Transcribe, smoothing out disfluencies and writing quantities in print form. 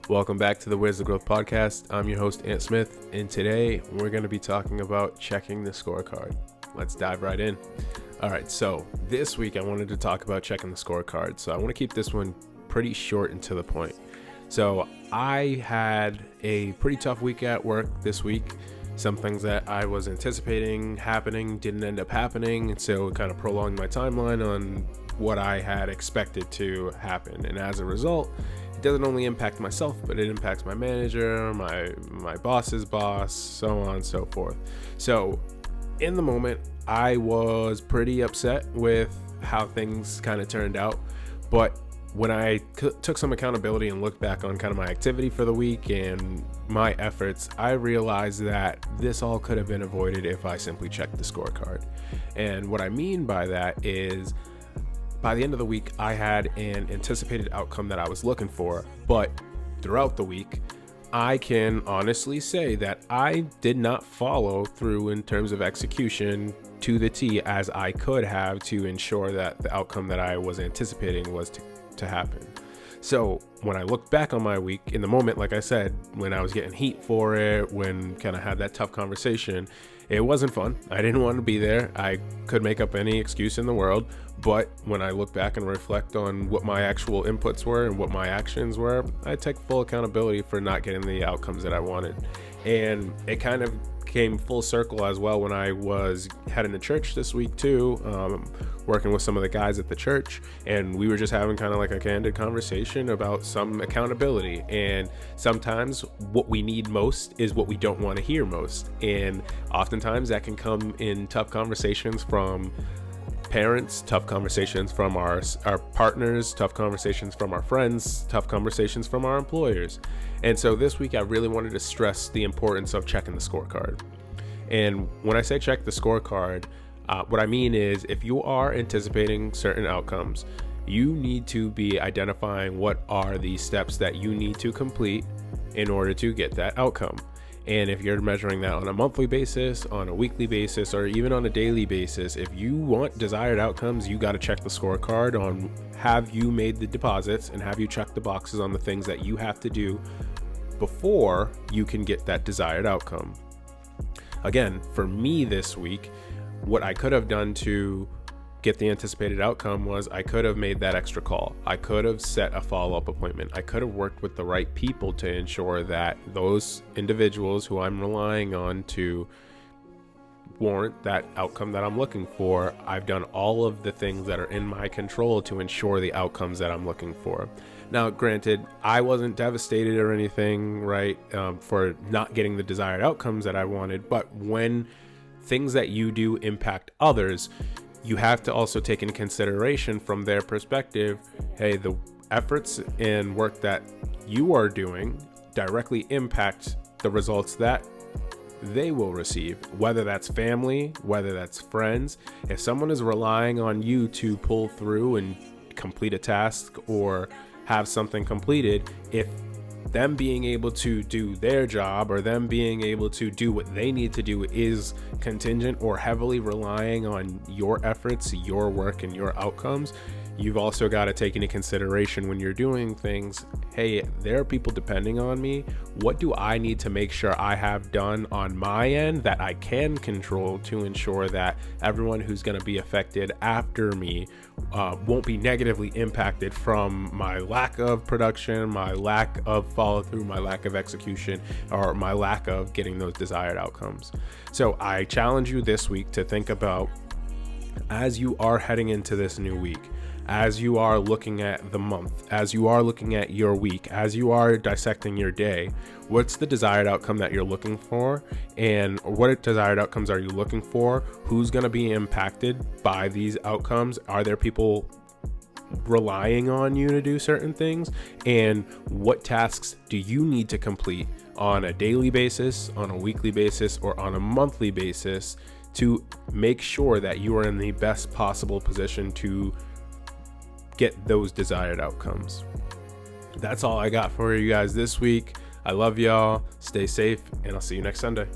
Welcome back to the Where's the Growth podcast. I'm your host, Ant Smith, and today we're going to be talking about checking the scorecard. Let's dive right in. All right, so this week I wanted to talk about checking the scorecard. So I want to keep this one pretty short and to the point. So I had a pretty tough week at work this week. Some things that I was anticipating happening didn't end up happening, and so it kind of prolonged my timeline on what I had expected to happen. And as a result, it doesn't only impact myself, but it impacts my manager, my boss's boss, so on and so forth. So in the moment, I was pretty upset with how things kind of turned out. But when I took some accountability and looked back on kind of my activity for the week and my efforts, I realized that this all could have been avoided if I simply checked the scorecard. And what I mean by that is, by the end of the week, I had an anticipated outcome that I was looking for, but throughout the week, I can honestly say that I did not follow through in terms of execution to the T as I could have to ensure that the outcome that I was anticipating was to happen. So when I look back on my week, in the moment, like I said, when I was getting heat for it, when kind of had that tough conversation, it wasn't fun. I didn't want to be there. I could make up any excuse in the world. But when I look back and reflect on what my actual inputs were and what my actions were, I take full accountability for not getting the outcomes that I wanted. And it kind of came full circle as well when I was heading to church this week too, working with some of the guys at the church, and we were just having kind of like a candid conversation about some accountability. And sometimes what we need most is what we don't want to hear most, and oftentimes that can come in tough conversations from parents, tough conversations from our partners, tough conversations from our friends, tough conversations from our employers. And so this week I really wanted to stress the importance of checking the scorecard. And when I say check the scorecard, what I mean is, if you are anticipating certain outcomes, you need to be identifying what are the steps that you need to complete in order to get that outcome. And if you're measuring that on a monthly basis, on a weekly basis, or even on a daily basis, if you want desired outcomes, you got to check the scorecard on, have you made the deposits and have you checked the boxes on the things that you have to do before you can get that desired outcome. Again, for me this week, what I could have done to get the anticipated outcome was I could have made that extra call. I could have set a follow-up appointment. I could have worked with the right people to ensure that those individuals who I'm relying on to warrant that outcome that I'm looking for, I've done all of the things that are in my control to ensure the outcomes that I'm looking for. Now, granted, I wasn't devastated or anything, right, for not getting the desired outcomes that I wanted, but when things that you do impact others, you have to also take into consideration from their perspective, hey, the efforts and work that you are doing directly impact the results that they will receive, whether that's family, whether that's friends. If someone is relying on you to pull through and complete a task or have something completed, if them being able to do their job or them being able to do what they need to do is contingent or heavily relying on your efforts, your work, and your outcomes, you've also got to take into consideration when you're doing things, hey, there are people depending on me. What do I need to make sure I have done on my end that I can control to ensure that everyone who's going to be affected after me won't be negatively impacted from my lack of production, my lack of follow through, my lack of execution, or my lack of getting those desired outcomes. So I challenge you this week to think about, as you are heading into this new week, as you are looking at the month, as you are looking at your week, as you are dissecting your day, what's the desired outcome that you're looking for? And what desired outcomes are you looking for? Who's going to be impacted by these outcomes? Are there people relying on you to do certain things? And what tasks do you need to complete on a daily basis, on a weekly basis, or on a monthly basis to make sure that you are in the best possible position to get those desired outcomes? That's all I got for you guys this week. I love y'all. Stay safe, and I'll see you next Sunday.